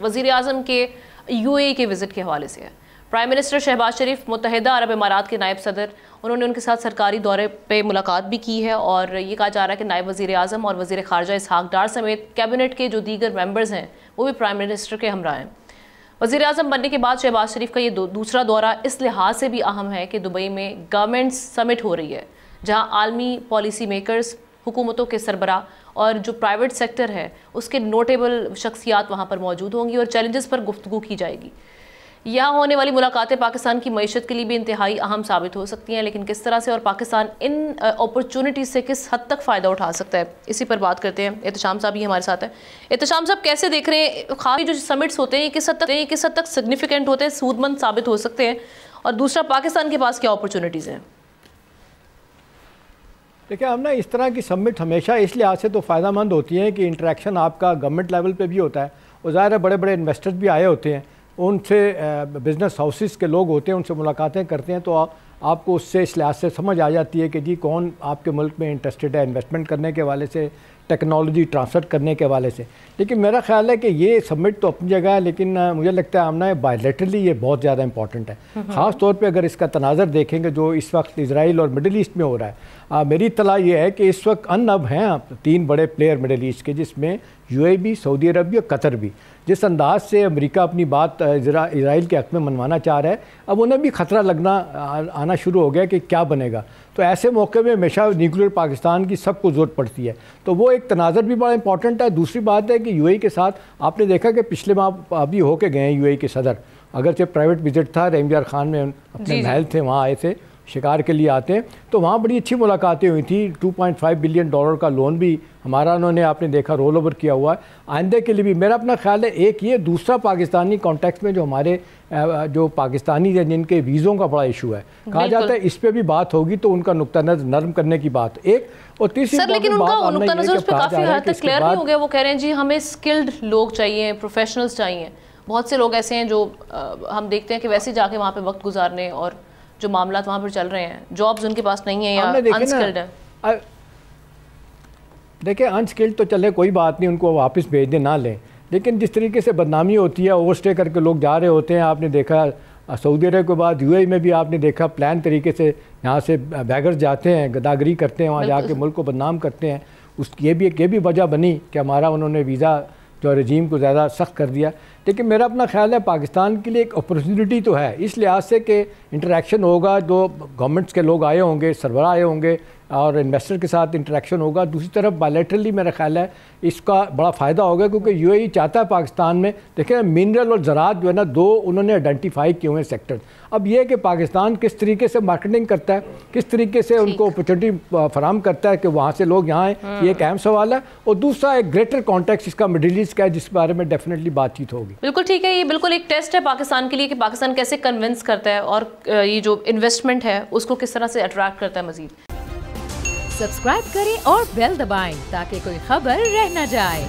وزیر اعظم کے UAE کے وزٹ کے حوالے سے ہے۔ پرائم منسٹر شہباز شریف متحدہ عرب امارات کے نائب صدر، انہوں نے ان کے ساتھ سرکاری دورے پہ ملاقات بھی کی ہے، اور یہ کہا جا رہا ہے کہ نائب وزیر اعظم اور وزیر خارجہ اسحاق ڈار سمیت کیبنٹ کے جو دیگر ممبرز ہیں وہ بھی پرائم منسٹر کے ہمراہ ہیں۔ وزیر اعظم بننے کے بعد شہباز شریف کا یہ دوسرا دورہ اس لحاظ سے بھی اہم ہے کہ دبئی میں گورنمنٹس سمٹ ہو رہی ہے، جہاں عالمی پالیسی میکرز، حکومتوں کے سربراہ اور جو پرائیویٹ سیکٹر ہے اس کے نوٹیبل شخصیات وہاں پر موجود ہوں گی اور چیلنجز پر گفتگو کی جائے گی۔ یہاں ہونے والی ملاقاتیں پاکستان کی معیشت کے لیے بھی انتہائی اہم ثابت ہو سکتی ہیں، لیکن کس طرح سے اور پاکستان ان اپرچونٹیز سے کس حد تک فائدہ اٹھا سکتا ہے، اسی پر بات کرتے ہیں۔ احتشام صاحب بھی ہمارے ساتھ ہیں۔ احتشام صاحب، کیسے دیکھ رہے ہیں خاص جو سمٹس ہوتے ہیں یہ کس حد تک سگنیفیکنٹ ہوتے ہیں، سود مند ثابت ہو سکتے ہیں، اور دوسرا پاکستان کے پاس کیا اپرچونیٹیز ہیں؟ دیکھیں، ہم اس طرح کی سمٹ ہمیشہ اس لحاظ سے تو فائدہ مند ہوتی ہیں کہ انٹریکشن آپ کا گورنمنٹ لیول پہ بھی ہوتا ہے، اور ظاہر ہے بڑے بڑے انویسٹرز بھی آئے ہوتے ہیں، ان سے بزنس ہاؤسز کے لوگ ہوتے ہیں، ان سے ملاقاتیں کرتے ہیں، تو آپ کو اس سے اس لحاظ سے سمجھ آ جاتی ہے کہ جی کون آپ کے ملک میں انٹرسٹڈ ہے انویسٹمنٹ کرنے کے حوالے سے، ٹیکنالوجی ٹرانسفر کرنے کے حوالے سے۔ لیکن میرا خیال ہے کہ یہ سمٹ تو اپنی جگہ ہے، لیکن مجھے لگتا ہے آمنہ بائیلیٹرلی یہ بہت زیادہ امپورٹنٹ ہے، خاص طور پہ اگر اس کا تناظر دیکھیں گے جو اس وقت اسرائیل اور مڈل ایسٹ میں ہو رہا ہے۔ میری اطلاع یہ ہے کہ اس وقت اب ہیں 3 بڑے پلیئر مڈل ایسٹ کے، جس میں UAE بھی، سعودی عرب بھی اور قطر بھی۔ جس انداز سے امریکہ اپنی بات اسرائیل کے حق میں منوانا چاہ رہا ہے، اب انہیں بھی خطرہ آنا شروع ہو گیا کہ کیا بنے گا۔ تو ایسے موقع میں ہمیشہ نیوکلیر پاکستان کی سب کو ضرورت پڑتی ہے، تو وہ ایک تناظر بھی بڑا امپورٹنٹ ہے۔ دوسری بات ہے کہ UAE کے ساتھ آپ نے دیکھا کہ پچھلے ماہ ابھی ہو کے گئے ہیں UAE کے صدر، اگرچہ پرائیویٹ وزٹ تھا، رحیم یار خان میں اپنے محل تھے، وہاں آئے تھے، شکار کے لیے آتے ہیں، تو وہاں بڑی اچھی ملاقاتیں ہوئی تھیں۔ $2.5 بلین کا لون بھی ہمارا انہوں نے آپ نے دیکھا رول اوور کیا ہوا ہے۔ آئندہ کے لیے بھی میرا اپنا خیال ہے ایک یہ، دوسرا پاکستانی کانٹیکس میں جو ہمارے جو پاکستانی ہیں جن کے ویزوں کا بڑا ایشو ہے، کہا جاتا ہے اس پہ بھی بات ہوگی تو ان کا نقطہ نظر نرم کرنے کی بات ایک، اور تیسری سر لیکن ان کا نقطہ نظر اس پہ کافی حد تک کلیئر نہیں ہو گیا۔ وہ کہہ رہے ہیں جی ہمیں اسکلڈ لوگ چاہیے، پروفیشنلز چاہیے۔ بہت سے لوگ ایسے ہیں جو ہم دیکھتے ہیں کہ ویسے جا کے وہاں پہ وقت گزارنے، اور جو معاملات وہاں پر چل رہے ہیں، جابز ان کے پاس نہیں ہیں یا انسکلڈ ہیں۔ دیکھیں انسکلڈ تو چلے کوئی بات نہیں، ان کو واپس بھیج دیں، نہ لیں، لیکن جس طریقے سے بدنامی ہوتی ہے، اوور اسٹے کر کے لوگ جا رہے ہوتے ہیں، آپ نے دیکھا سعودی عرب کے بعد UAE میں بھی آپ نے دیکھا پلان طریقے سے یہاں سے بیگرز جاتے ہیں، گداگری کرتے ہیں، وہاں جا کے ملک کو بدنام کرتے ہیں۔ یہ بھی وجہ بنی کہ ہمارا انہوں نے ویزا جو رجیم کو زیادہ سخت کر دیا۔ لیکن میرا اپنا خیال ہے پاکستان کے لیے ایک اپرچونٹی تو ہے، اس لحاظ سے کہ انٹریکشن ہوگا، جو گورنمنٹس کے لوگ آئے ہوں گے، سربراہ آئے ہوں گے، اور انویسٹر کے ساتھ انٹریکشن ہوگا۔ دوسری طرف بائیلیٹرلی میرا خیال ہے اس کا بڑا فائدہ ہوگا، کیونکہ UAE چاہتا ہے پاکستان میں، دیکھیں منرل اور زراعت جو ہے نا، 2 انہوں نے آئیڈینٹیفائی کیے ہوئے سیکٹر۔ اب یہ کہ پاکستان کس طریقے سے مارکیٹنگ کرتا ہے، کس طریقے سے ان کو اپرچونٹی فراہم کرتا ہے کہ وہاں سے لوگ یہاں آئیں، یہ ایک اہم سوال ہے۔ اور دوسرا ایک گریٹر کانٹیکس اس کا مڈل ایسٹ کا ہے، جس کے بارے میں ڈیفینیٹلی بات چیت ہوگی۔ بالکل ٹھیک ہے، یہ بالکل ایک ٹیسٹ ہے پاکستان کے لیے کہ پاکستان کیسے کنونس کرتا ہے، اور یہ جو انویسٹمنٹ ہے اس کو کس طرح سے اٹریکٹ کرتا ہے مزید۔ سبسکرائب کریں اور بیل دبائیں تاکہ کوئی خبر رہ نہ جائے۔